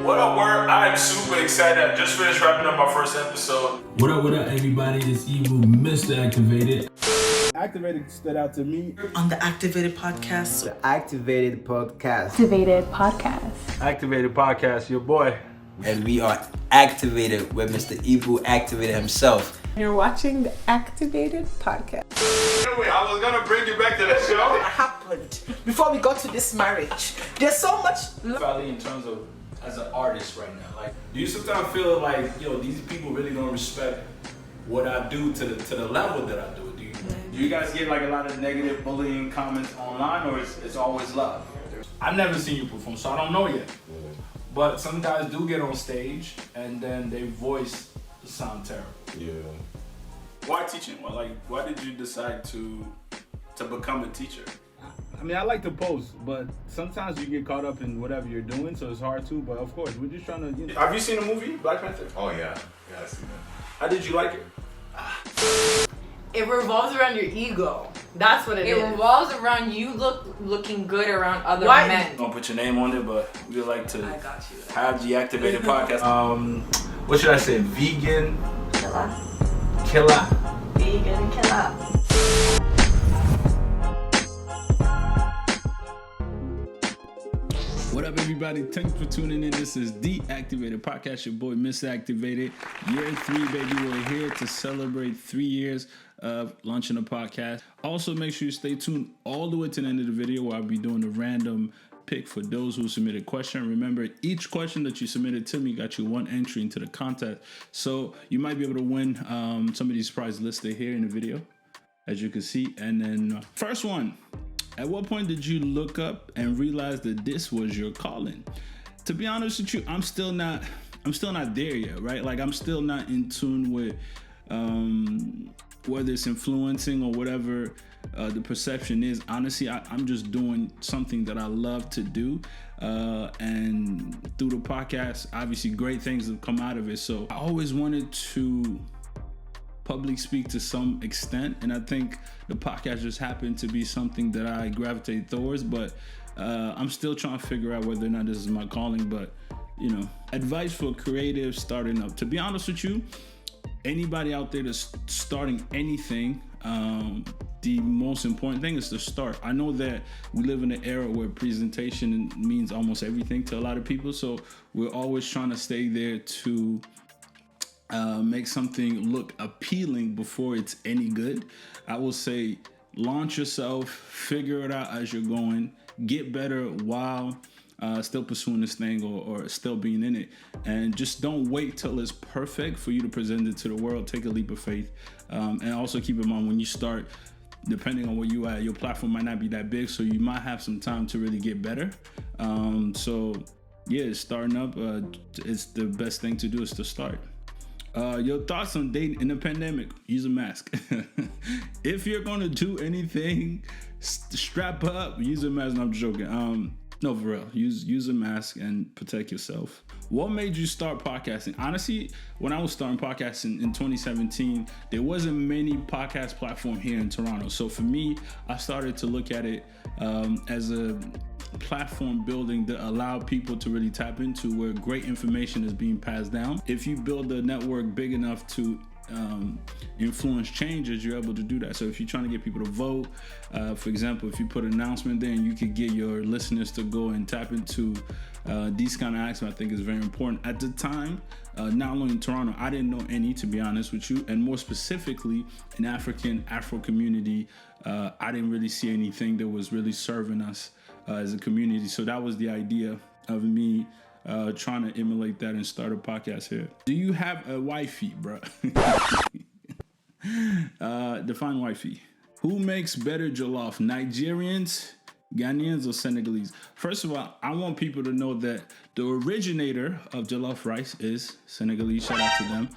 What up, word? I'm super excited. I just finished wrapping up my first episode. What up, everybody? It's Evil Mr. Activated. Activated stood out to me. On the Activated Podcast. The Activated Podcast. Activated Podcast. Activated Podcast, your boy. And we are activated with Mr. Ibu Activated himself. You're watching the Activated Podcast. Anyway, I was gonna bring you back to the show. What happened before we got to this marriage? There's so much. Probably in terms of as an artist right now, like, do you sometimes feel like, these people really don't respect what I do to the level that I do? Do you guys get like a lot of negative bullying comments online, or it's always love? I've never seen you perform, so I don't know yet. But some guys do get on stage and then their voice sound terrible. Yeah. Why teaching? Why did you decide to become a teacher? I mean, I like to post, but sometimes you get caught up in whatever you're doing, so it's hard to. But of course, we're just trying to. Have you seen the movie Black Panther? Oh yeah, I seen that. How did you like it? It revolves around your ego. That's what it is. It revolves around you looking good around other men. Don't put your name on it, but we would like to I got you. have the Activated Podcast. What should I say? Vegan killer. Vegan killer. What up, everybody? Thanks for tuning in. This is the Activated Podcast. Your boy, Mr. Activated. Year 3, baby. We're here to celebrate 3 years of launching a podcast. Also, make sure you stay tuned all the way to the end of the video where I'll be doing a random pick for those who submitted a question. Remember, each question that you submitted to me got you one entry into the contest. So you might be able to win some of these prizes listed here in the video, as you can see. And then first one. At what point did you look up and realize that this was your calling? To be honest with you, I'm still not there yet, right? Like, I'm still not in tune with whether it's influencing or whatever the perception is. Honestly, I'm just doing something that I love to do. And through the podcast, obviously great things have come out of it. So I always wanted to public speak to some extent, and I think the podcast just happened to be something that I gravitate towards, but I'm still trying to figure out whether or not this is my calling. But advice for creatives starting up. To be honest with you, anybody out there that's starting anything, the most important thing is to start. I know that we live in an era where presentation means almost everything to a lot of people, so we're always trying to stay there to make something look appealing before it's any good. I will say, launch yourself, figure it out as you're going, get better while still pursuing this thing or still being in it. And just don't wait till it's perfect for you to present it to the world. Take a leap of faith. And also keep in mind, when you start, depending on where you at, your platform might not be that big, so you might have some time to really get better. So yeah, starting up, it's the best thing to do is to start. Your thoughts on dating in the pandemic? Use a mask. If you're gonna do anything, strap up. Use a mask. No, I'm joking. No, for real. Use a mask and protect yourself. What made you start podcasting? Honestly, when I was starting podcasting in 2017, there wasn't many podcast platform here in Toronto. So for me, I started to look at it as a platform building that allow people to really tap into where great information is being passed down. If you build a network big enough to influence changes, you're able to do that. So if you're trying to get people to vote, for example, if you put an announcement there and you could get your listeners to go and tap into these kind of acts, I think is very important. At the time, not only in Toronto, I didn't know any, to be honest with you, and more specifically in Afro community, I didn't really see anything that was really serving us as a community. So that was the idea of me trying to emulate that and start a podcast here. Do you have a wifey, bro? Define wifey. Who makes better jollof, Nigerians, Ghanaians, or Senegalese? First of all, I want people to know that the originator of jollof rice is Senegalese. Shout out to them.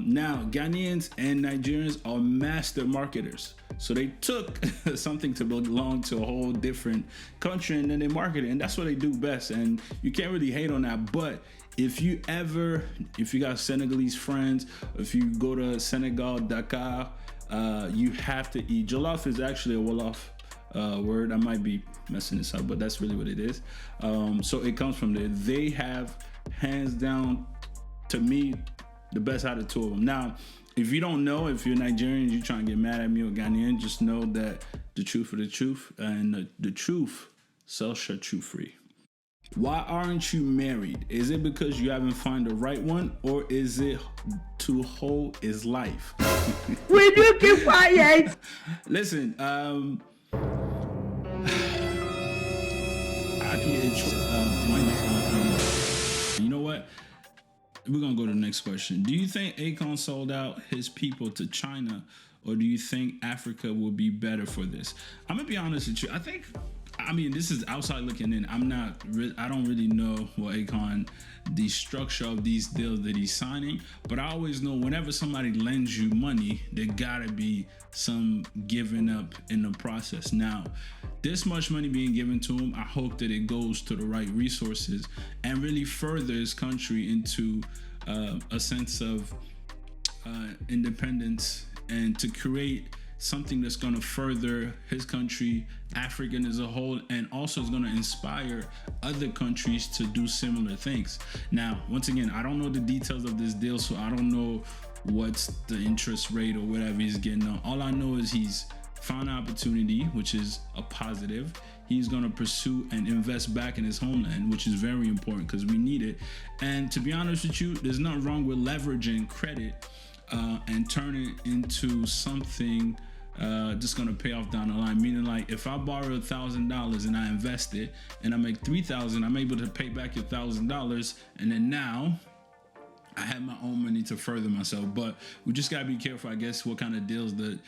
Now, Ghanaians and Nigerians are master marketers. So they took something to belong to a whole different country and then they market it. And that's what they do best. And you can't really hate on that. But if you got Senegalese friends, if you go to Senegal, Dakar, you have to eat. Jollof is actually a Wolof word. I might be messing this up, but that's really what it is. So it comes from there. They have hands down, to me, the best out of two of them. Now, if you don't know, if you're Nigerian, you're trying to get mad at me or Ghanaian, just know that the truth of the truth, and the truth shall set you free. Why aren't you married? Is it because you haven't found the right one, or is it to hold his life? Will you keep quiet? Listen, you know what? We're gonna go to the next question. Do you think Akon sold out his people to China, or do you think Africa will be better for this? I'm gonna be honest with you. I mean, this is outside looking in. I don't really know what Akon, the structure of these deals that he's signing, but I always know whenever somebody lends you money, there gotta be some giving up in the process. Now, this much money being given to him, I hope that it goes to the right resources and really furthers country into a sense of independence, and to create something that's going to further his country, African as a whole, and also is going to inspire other countries to do similar things. Now, once again, I don't know the details of this deal, so I don't know what's the interest rate or whatever he's getting on. All I know is he's found an opportunity, which is a positive. He's going to pursue and invest back in his homeland, which is very important because we need it. And to be honest with you, there's nothing wrong with leveraging credit and turn it into something just gonna pay off down the line. Meaning, like, if I borrow $1,000 and I invest it and I make $3,000, I'm able to pay back your $1,000, and then now I have my own money to further myself. But we just gotta be careful, I guess, what kind of deals that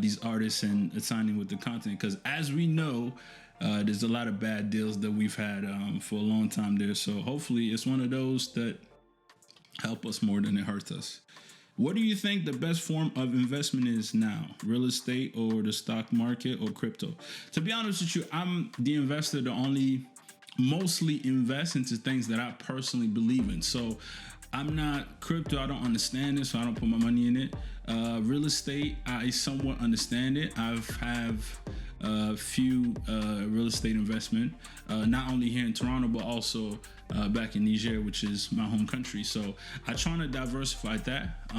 these artists and signing with the content, because as we know, there's a lot of bad deals that we've had for a long time there. So hopefully it's one of those that help us more than it hurts us. What do you think the best form of investment is now? Real estate or the stock market or crypto? To be honest with you, I'm the investor that only mostly invest into things that I personally believe in. So I'm not crypto. I don't understand it, so I don't put my money in it. Real estate, I somewhat understand it. I have a few real estate investment, not only here in Toronto, but also back in Niger, which is my home country. So I try to diversify that.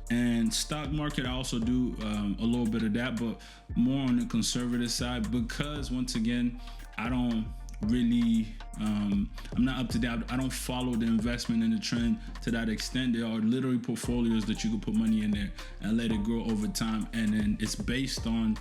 And stock market, I also do a little bit of that, but more on the conservative side, because once again, I don't really, I'm not up to date. I don't follow the investment and the trend to that extent. There are literally portfolios that you can put money in there and let it grow over time. And then it's based on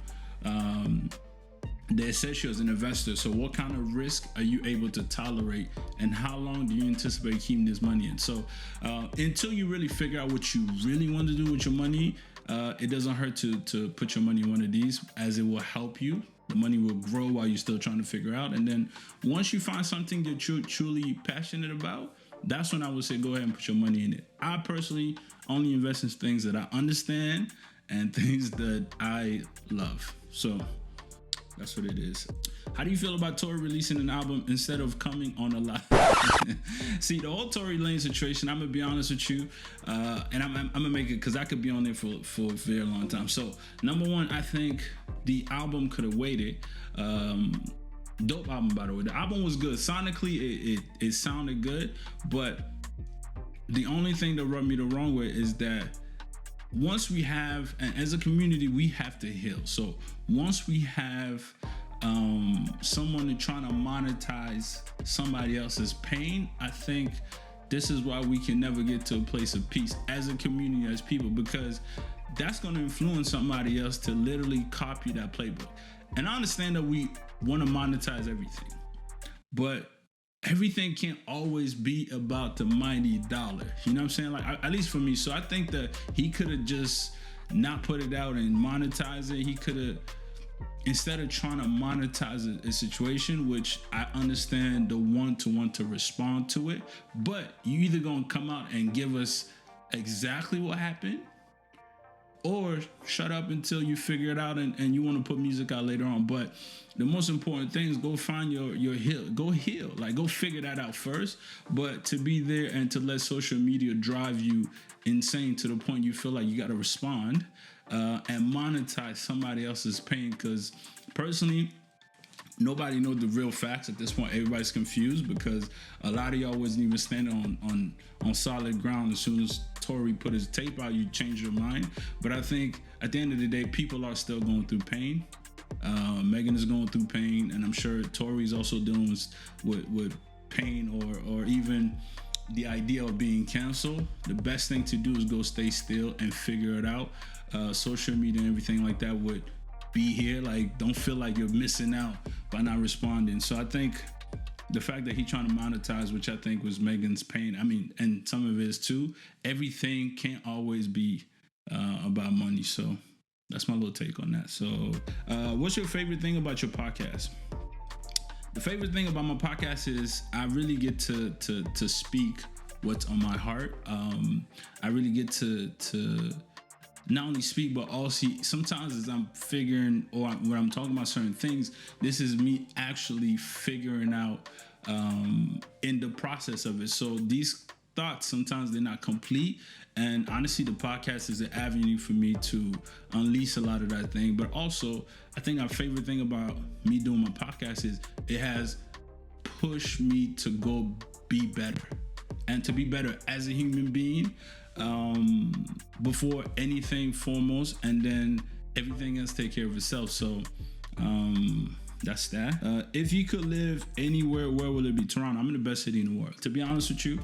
the essential as an investor. So what kind of risk are you able to tolerate, and how long do you anticipate keeping this money in? So until you really figure out what you really want to do with your money, it doesn't hurt to put your money in one of these, as it will help you. The money will grow while you're still trying to figure out. And then once you find something that you're truly passionate about, that's when I would say go ahead and put your money in it. I personally only invest in things that I understand and things that I love. So that's what it is. How do you feel about Tory releasing an album instead of coming on a live? See, the whole Tory Lane situation, I'm gonna be honest with you, and I'm gonna make it because I could be on there for a very long time. So number one, I think the album could have waited. Dope album, by the way. The album was good. Sonically, it sounded good, but the only thing that rubbed me the wrong way is that once we have, and as a community, we have to heal. So once we have someone trying to monetize somebody else's pain, I think this is why we can never get to a place of peace as a community, as people, because that's going to influence somebody else to literally copy that playbook. And I understand that we want to monetize everything, but everything can't always be about the mighty dollar. You know what I'm saying? Like, at least for me. So I think that he could have just not put it out and monetize it. He could have, instead of trying to monetize a situation, which I understand the one to respond to it, but you either gonna come out and give us exactly what happened, or shut up until you figure it out and you want to put music out later on. But the most important thing is go find your heal. Go heal. Like, go figure that out first. But to be there and to let social media drive you insane to the point you feel like you got to respond and monetize somebody else's pain. Because personally, nobody knows the real facts at this point. Everybody's confused because a lot of y'all wasn't even standing on solid ground. As soon as Tory put his tape out, you changed your mind. But I think at the end of the day, people are still going through pain. Megan is going through pain, and I'm sure Tory's also dealing with pain or even the idea of being canceled. The best thing to do is go stay still and figure it out. Social media and everything like that would be here. Like, don't feel like you're missing out by not responding. So I think the fact that he's trying to monetize, which I think was Megan's pain, I mean, and some of it is too, everything can't always be about money. So that's my little take on that. So what's your favorite thing about your podcast? The favorite thing about my podcast is I really get to speak what's on my heart. I really get to not only speak, but also sometimes as I'm figuring or when I'm talking about certain things, this is me actually figuring out in the process of it. So these thoughts, sometimes they're not complete. And honestly, the podcast is an avenue for me to unleash a lot of that thing. But also, I think our favorite thing about me doing my podcast is it has pushed me to go be better and to be better as a human being. Before anything foremost, and then everything else take care of itself. So that's that. If you could live anywhere, where will it be? Toronto. I'm in the best city in the world. To be honest with you,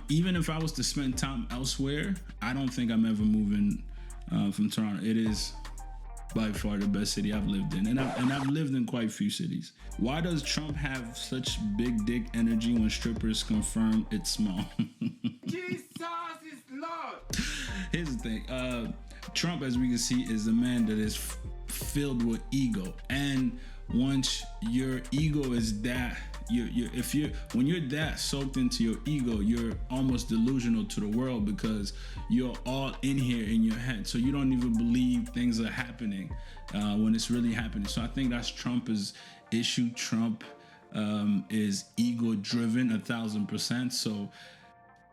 even if I was to spend time elsewhere, I don't think I'm ever moving from Toronto. It is by far the best city I've lived in, and I've lived in quite a few cities. Why does Trump have such big dick energy when strippers confirm it's small? Jesus is Lord. Here's the thing. Trump, as we can see, is a man that is filled with ego, and once your ego is that, when you're that soaked into your ego, you're almost delusional to the world because you're all in here in your head, so you don't even believe things are happening when it's really happening. So I think that's Trump's issue. Trump is ego driven 1,000%. So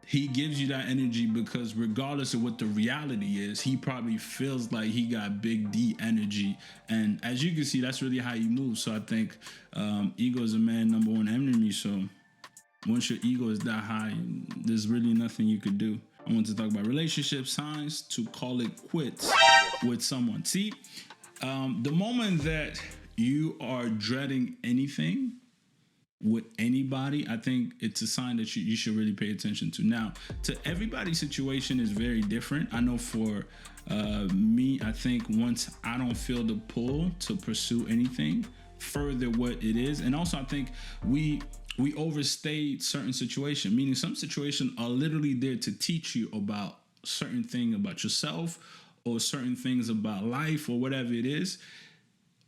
he gives you that energy because regardless of what the reality is, he probably feels like he got big D energy. And as you can see, that's really how he moves. So I think ego is a man's number one enemy. So once your ego is that high, there's really nothing you could do. I want to talk about relationship signs to call it quits with someone. See, the moment that you are dreading anything with anybody, I think it's a sign that you should really pay attention to. Now, to everybody's situation is very different. I know for me, I think once I don't feel the pull to pursue anything further what it is, and also I think we overstate certain situations, meaning some situations are literally there to teach you about certain thing about yourself or certain things about life or whatever it is.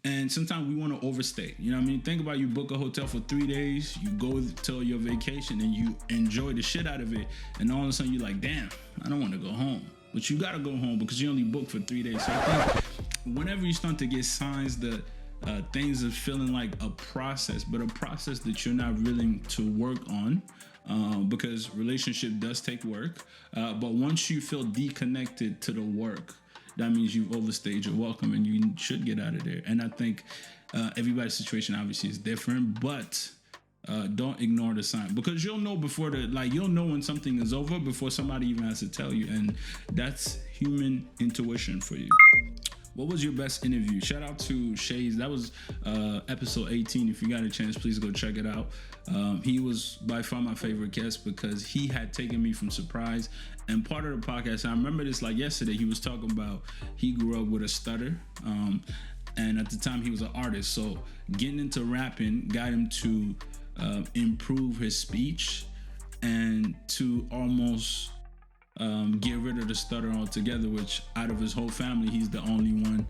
And sometimes we want to overstay. You know what I mean? Think about you book a hotel for 3 days, you go to your vacation and you enjoy the shit out of it. And all of a sudden you're like, damn, I don't want to go home. But you got to go home because you only booked for 3 days. So I think whenever you start to get signs that things are feeling like a process, but a process that you're not willing to work on, because relationship does take work. But once you feel deconnected to the work, that means you've overstayed your welcome and you should get out of there. And I think everybody's situation obviously is different, but don't ignore the sign because you'll know you'll know when something is over before somebody even has to tell you. And that's human intuition for you. What was your best interview? Shout out to Shays. That was episode 18. If you got a chance, please go check it out. He was by far my favorite guest because he had taken me from surprise. And part of the podcast, I remember this like yesterday, he was talking about he grew up with a stutter. And at the time he was an artist. So getting into rapping got him to improve his speech and to almost get rid of the stutter altogether, which out of his whole family, he's the only one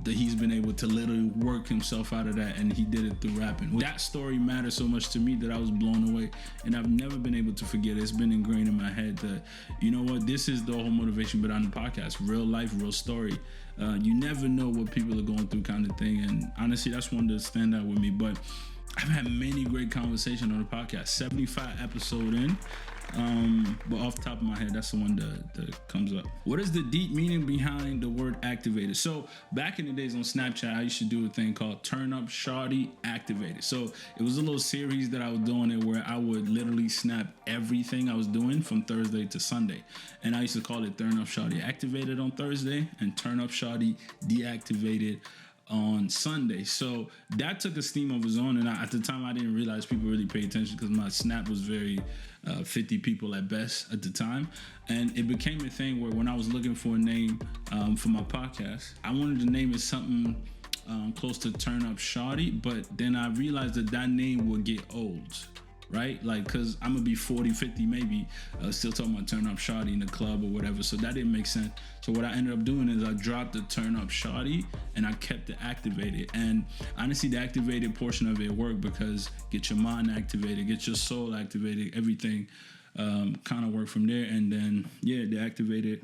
that he's been able to literally work himself out of that, and he did it through rapping. That story mattered so much to me that I was blown away, and I've never been able to forget it. It's been ingrained in my head that, you know what, this is the whole motivation behind the podcast. Real life, real story. You never know what people are going through kind of thing, and honestly, that's one that stand out with me. But I've had many great conversations on the podcast. 75 episode in. But off the top of my head, that's the one that comes up. What is the deep meaning behind the word activated? So back in the days on Snapchat, I used to do a thing called Turn Up Shawty Activated. So it was a little series that I was doing it where I would literally snap everything I was doing from Thursday to Sunday. And I used to call it Turn Up Shawty Activated on Thursday and Turn Up Shawty Deactivated on Sunday. So that took a steam of its own, and at the time I didn't realize people really paid attention because my snap was very 50 people at best at the time, and it became a thing where when I was looking for a name for my podcast, I wanted to name it something close to Turn Up Shawty, but then I realized that name would get old, right? Like, cause I'm gonna be 40, 50 maybe, still talking about Turn Up Shawty in the club or whatever, so that didn't make sense. So what I ended up doing is I dropped the Turn Up Shawty and I kept it activated. And honestly, the activated portion of it worked because get your mind activated, get your soul activated, everything kind of worked from there. And then, yeah, the activated,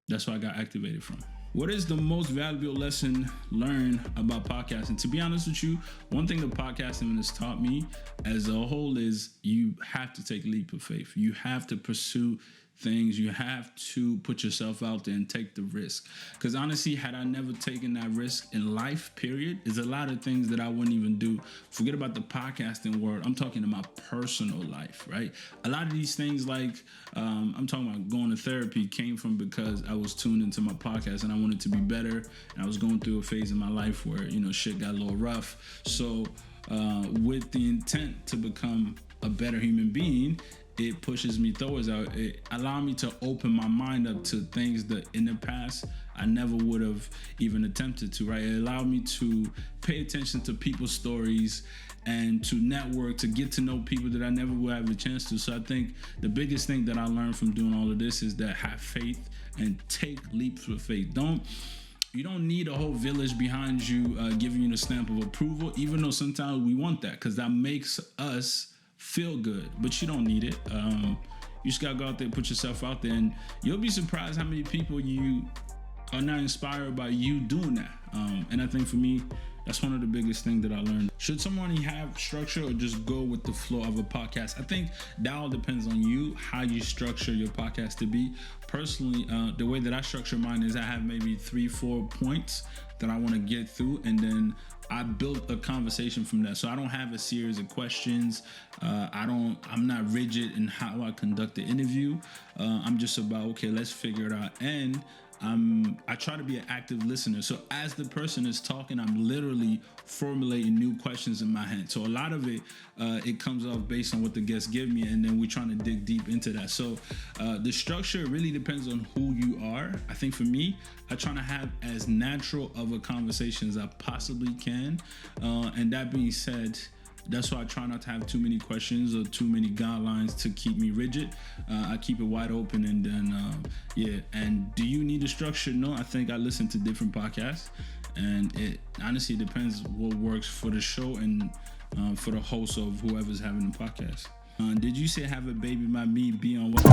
that's where I got activated from. What is the most valuable lesson learned about podcasting? To be honest with you, one thing that podcasting has taught me as a whole is you have to take a leap of faith. You have to pursue things. You have to put yourself out there and take the risk. Because honestly, had I never taken that risk in life, period, there's a lot of things that I wouldn't even do. Forget about the podcasting world. I'm talking about my personal life, right? A lot of these things, like I'm talking about going to therapy, came from because I was tuned into my podcast and I wanted to be better. And I was going through a phase in my life where, you know, shit got a little rough. So with the intent to become a better human being, it pushes me towards out. It allowed me to open my mind up to things that in the past I never would have even attempted to, right? It allowed me to pay attention to people's stories and to network, to get to know people that I never would have a chance to. So I think the biggest thing that I learned from doing all of this is that have faith and take leaps of faith. You don't need a whole village behind you giving you the stamp of approval, even though sometimes we want that because that makes us feel good, but you don't need it. You just gotta go out there, put yourself out there, and you'll be surprised how many people you are not inspired by you doing that. And I think for me, that's one of the biggest things that I learned. Should someone have structure or just go with the flow of a podcast? I think that all depends on you, how you structure your podcast to be. Personally, the way that I structure mine is I have maybe 3-4 points that I want to get through, and then I built a conversation from that. So I don't have a series of questions. I'm not rigid in how I conduct the interview. I'm just about, okay, let's figure it out. And I try to be an active listener. So as the person is talking, I'm literally formulating new questions in my head. So a lot of it, it comes off based on what the guests give me, and then we're trying to dig deep into that. So the structure really depends on who you are. I think for me, I try to have as natural of a conversation as I possibly can. And that being said, that's why I try not to have too many questions or too many guidelines to keep me rigid. I keep it wide open, and then, yeah. And do you need a structure? No, I think I listen to different podcasts, and it honestly depends what works for the show and for the host of whoever's having the podcast. Did you say have a baby by me be on what?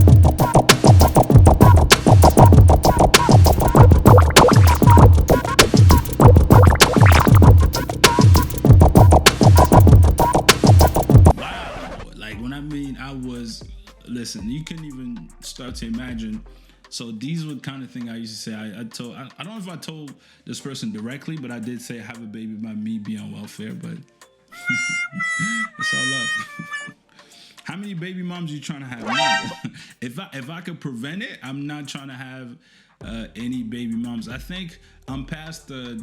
Listen, you couldn't even start to imagine. So these were the kind of thing I used to say. I don't know if I told this person directly, but I did say have a baby by me be on welfare, but it's all love. How many baby moms you trying to have? If I could prevent it, I'm not trying to have any baby moms. I think I'm past the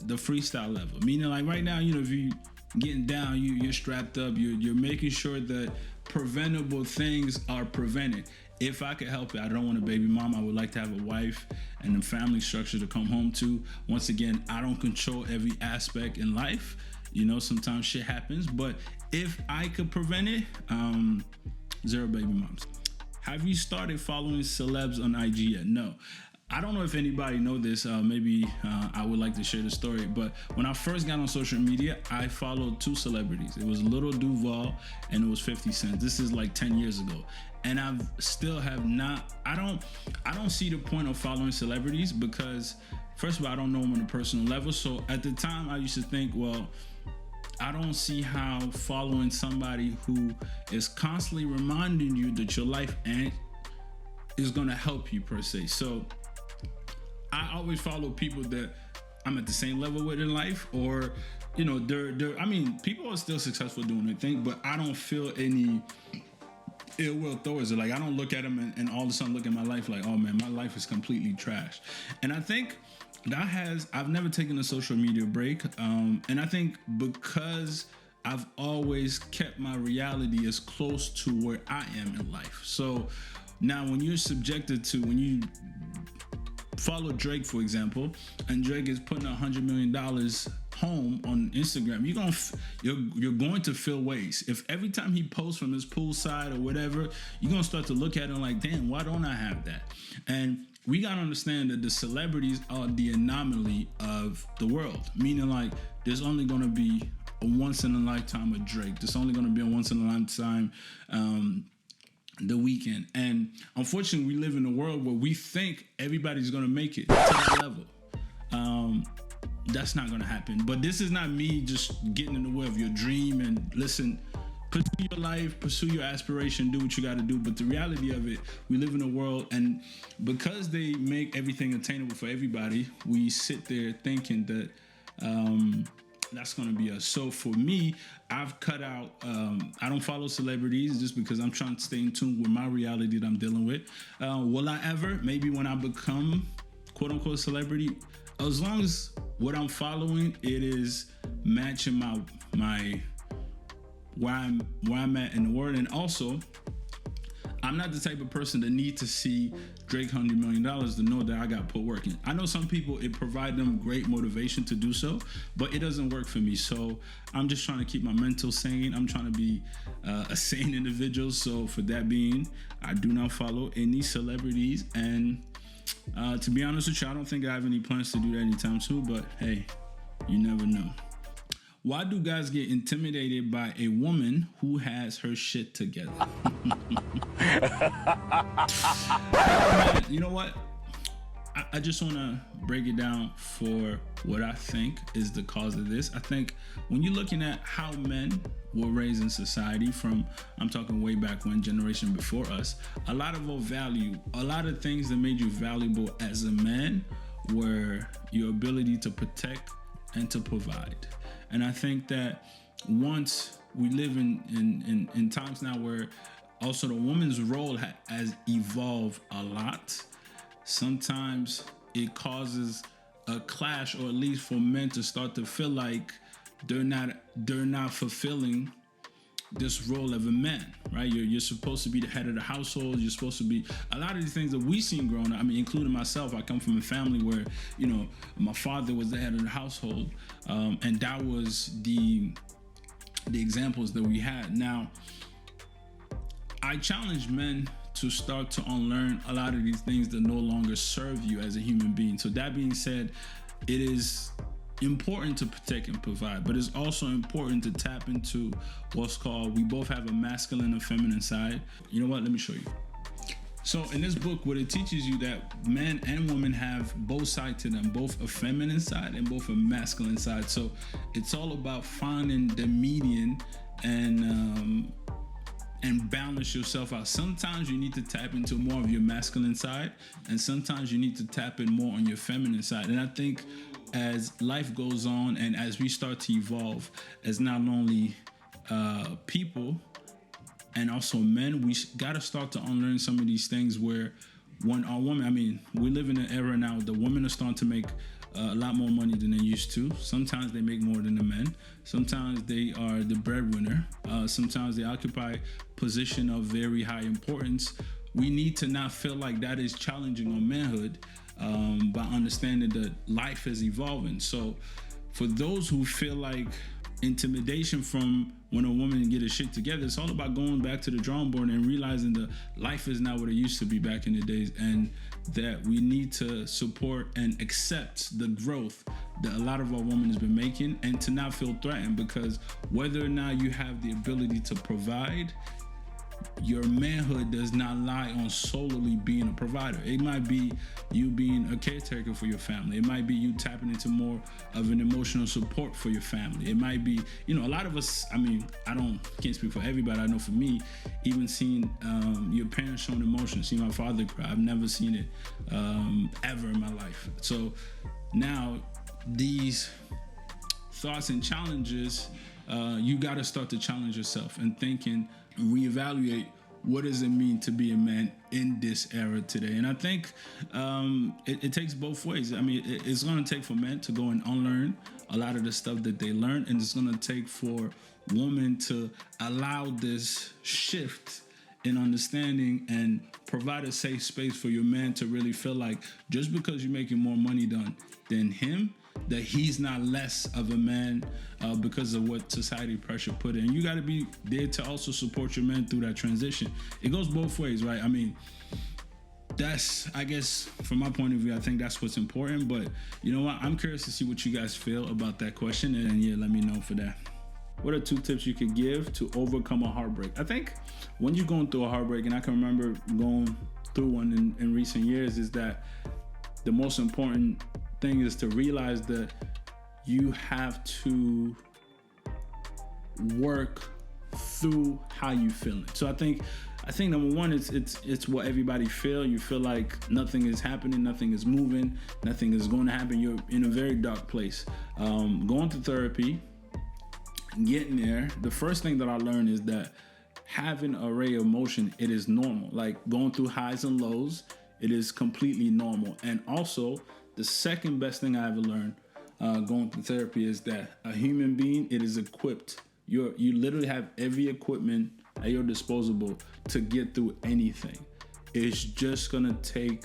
freestyle level. Meaning, like right now, you know, if you getting down, you're strapped up, you're making sure that preventable things are prevented. If I could help it, I don't want a baby mom. I would like to have a wife and a family structure to come home to. Once again, I don't control every aspect in life. You know, sometimes shit happens, but if I could prevent it, 0 baby moms. Have you started following celebs on IG yet? No. I don't know if anybody know this. Maybe I would like to share the story. But when I first got on social media, I followed 2 celebrities. It was Lil Duval and it was 50 Cent. This is like 10 years ago. And I still have not. I don't see the point of following celebrities because, first of all, I don't know them on a personal level. So at the time, I used to think, well, I don't see how following somebody who is constantly reminding you that your life ain't is gonna help you per se. So I always follow people that I'm at the same level with in life, or they're I mean, people are still successful doing their thing, but I don't feel any ill will towards it. Like, I don't look at them and all of a sudden look at my life like, oh man, my life is completely trash. And I think I've never taken a social media break, and I think because I've always kept my reality as close to where I am in life. So now when you're subjected to, when you follow Drake, for example, and Drake is putting $100 million home on Instagram, you're going to feel ways. If every time he posts from his poolside or whatever, you're gonna start to look at him like, damn, why don't I have that? And we gotta understand that the celebrities are the anomaly of the world, meaning like there's only gonna be a once in a lifetime of Drake. There's only gonna be a once in a lifetime The Weeknd. And unfortunately, we live in a world where we think everybody's gonna make it to that level. That's not gonna happen. But this is not me just getting in the way of your dream. And listen, pursue your life, pursue your aspiration, do what you gotta do. But the reality of it, we live in a world, and because they make everything attainable for everybody, we sit there thinking that that's going to be us. So for me, I've cut out, I don't follow celebrities just because I'm trying to stay in tune with my reality that I'm dealing with. Will I ever? Maybe when I become quote unquote celebrity, as long as what I'm following, it is matching my where I'm at in the world. And also, I'm not the type of person that need to see Drake $100 million to know that I got put work in. I know some people, it provide them great motivation to do so, but it doesn't work for me. So I'm just trying to keep my mental sane. I'm trying to be a sane individual. So for that being, I do not follow any celebrities. And to be honest with you, I don't think I have any plans to do that anytime soon, but hey, you never know. Why do guys get intimidated by a woman who has her shit together? You know what? I just want to break it down for what I think is the cause of this. I think when you're looking at how men were raised in society from, I'm talking way back when, generation before us, a lot of our value, a lot of things that made you valuable as a man were your ability to protect and to provide. And I think that once we live in times now where also the woman's role has evolved a lot, sometimes it causes a clash, or at least for men to start to feel like they're not fulfilling this role of a man, right? You're supposed to be the head of the household. You're supposed to be a lot of these things that we seen growing up. I mean, including myself. I come from a family where, my father was the head of the household, and that was the examples that we had. Now, I challenge men to start to unlearn a lot of these things that no longer serve you as a human being. So that being said, it is important to protect and provide, but it's also important to tap into what's called, we both have a masculine and feminine side. You know what? Let me show you. So in this book, what it teaches you that men and women have both sides to them, both a feminine side and both a masculine side. So it's all about finding the median and balance yourself out. Sometimes you need to tap into more of your masculine side, and sometimes you need to tap in more on your feminine side. And I think as life goes on and as we start to evolve as not only people and also men, we got to start to unlearn some of these things where when our woman, I mean, we live in an era now, the women are starting to make a lot more money than they used to. Sometimes they make more than the men. Sometimes they are the breadwinner. Sometimes they occupy position of very high importance. We need to not feel like that is challenging on manhood by understanding that life is evolving. So for those who feel like intimidation from when a woman get her shit together, it's all about going back to the drawing board and realizing that life is not what it used to be back in the days, and that we need to support and accept the growth that a lot of our women has been making, and to not feel threatened, because whether or not you have the ability to provide, your manhood does not lie on solely being a provider. It might be you being a caretaker for your family. It might be you tapping into more of an emotional support for your family. It might be, a lot of us, can't speak for everybody. I know for me, even seeing your parents showing emotion, seeing my father cry, I've never seen it ever in my life. So now these thoughts and challenges, you got to start to challenge yourself and thinking, reevaluate what does it mean to be a man in this era today. And I think it takes both ways. It's going to take for men to go and unlearn a lot of the stuff that they learned, and it's going to take for women to allow this shift in understanding and provide a safe space for your man to really feel like just because you're making more money than him, that he's not less of a man because of what society pressure put in. You got to be there to also support your man through that transition. It goes both ways, right? That's, I guess, from my point of view, I think that's what's important. But you know what? I'm curious to see what you guys feel about that question. And yeah, let me know for that. What are 2 tips you could give to overcome a heartbreak? I think when you're going through a heartbreak, and I can remember going through one in recent years, is that the most important thing is to realize that you have to work through how you feeling. So I think number one, it's what everybody feel. You feel like nothing is happening, nothing is moving, nothing is going to happen. You're in a very dark place. Going to therapy, getting there. The first thing that I learned is that having an array of emotion, it is normal. Like going through highs and lows, it is completely normal. And also, the second best thing I ever learned going through therapy is that a human being, it is equipped. You literally have every equipment at your disposal to get through anything. It's just gonna take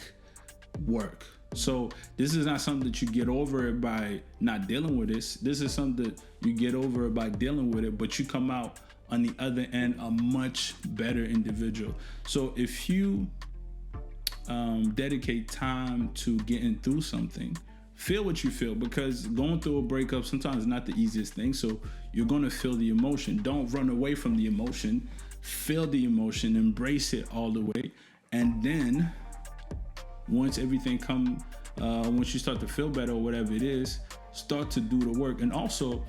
work. So this is not something that you get over it by not dealing with this. This is something that you get over it by dealing with it, but you come out on the other end a much better individual. So if you dedicate time to getting through something, feel what you feel, because going through a breakup sometimes is not the easiest thing. So you're going to feel the emotion. Don't run away from the emotion. Feel the emotion, embrace it all the way. And then once everything once you start to feel better or whatever it is, start to do the work. And also,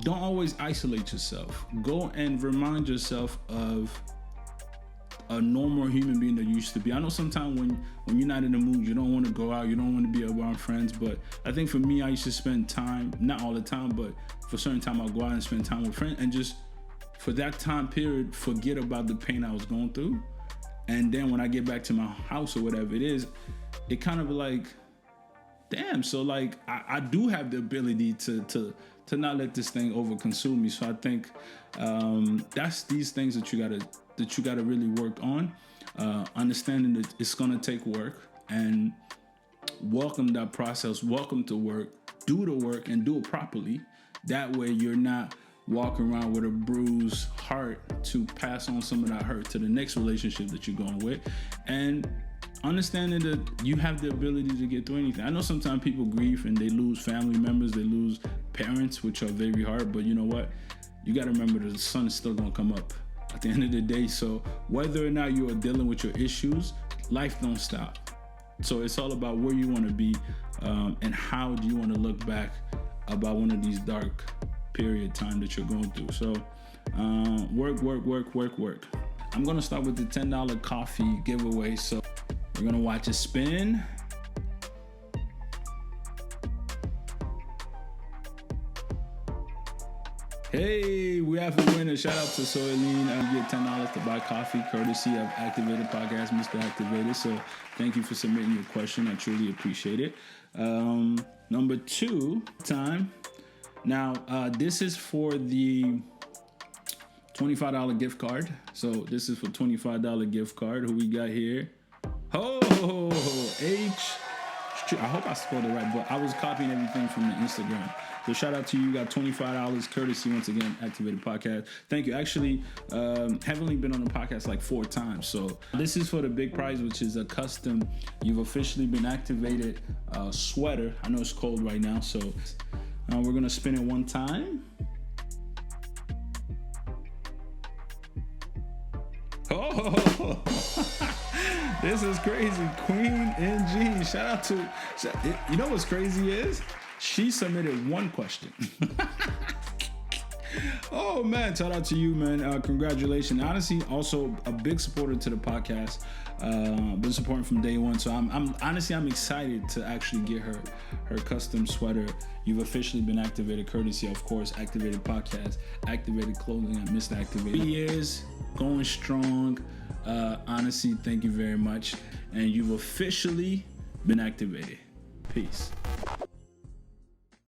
don't always isolate yourself. Go and remind yourself of a normal human being that you used to be. I know sometimes when you're not in the mood, you don't want to go out, you don't want to be around friends. But I think for me, I used to spend time, not all the time, but for a certain time, I'll go out and spend time with friends and just for that time period, forget about the pain I was going through. And then when I get back to my house or whatever it is, it kind of like, damn, so like I do have the ability to not let this thing overconsume me. So I think that's these things that you gotta really work on, understanding that it's gonna take work, and welcome that process. Welcome to work. Do the work and do it properly. That way you're not walking around with a bruised heart to pass on some of that hurt to the next relationship that you're going with, and understanding that you have the ability to get through anything. I know sometimes people grieve and they lose family members, they lose parents, which are very hard, but you know what? You got to remember that the sun is still going to come up at the end of the day. So whether or not you are dealing with your issues, life don't stop. So it's all about where you want to be and how do you want to look back about one of these dark period time that you're going through. So work. I'm going to start with the $10 coffee giveaway. So we're going to watch it spin. Hey, we have a winner. Shout out to Soylene. You get $10 to buy coffee, courtesy of Activated Podcast, Mr. Activated. So thank you for submitting your question. I truly appreciate it. Number 2 time. Now, this is for the $25 gift card. So this is for $25 gift card. Who we got here? H. I hope I spelled it right, but I was copying everything from the Instagram. So shout out to you. You got $25 courtesy, once again, Activated Podcast. Thank you. Actually, haven't been on the podcast like 4 times. So this is for the big prize, which is a custom You've Officially Been Activated sweater. I know it's cold right now, so we're going to spin it one time. Oh, this is crazy. Queen NG. Shout out to, you know what's crazy is? She submitted one question. Oh man, shout out to you, man. Congratulations. Honestly, also a big supporter to the podcast. Been supporting from day one. So I'm honestly excited to actually get her custom sweater. You've officially been activated, courtesy, of course, Activated Podcast, Activated Clothing at Mr. Activated. 3 years, going strong. Honestly, thank you very much. And you've officially been activated. Peace.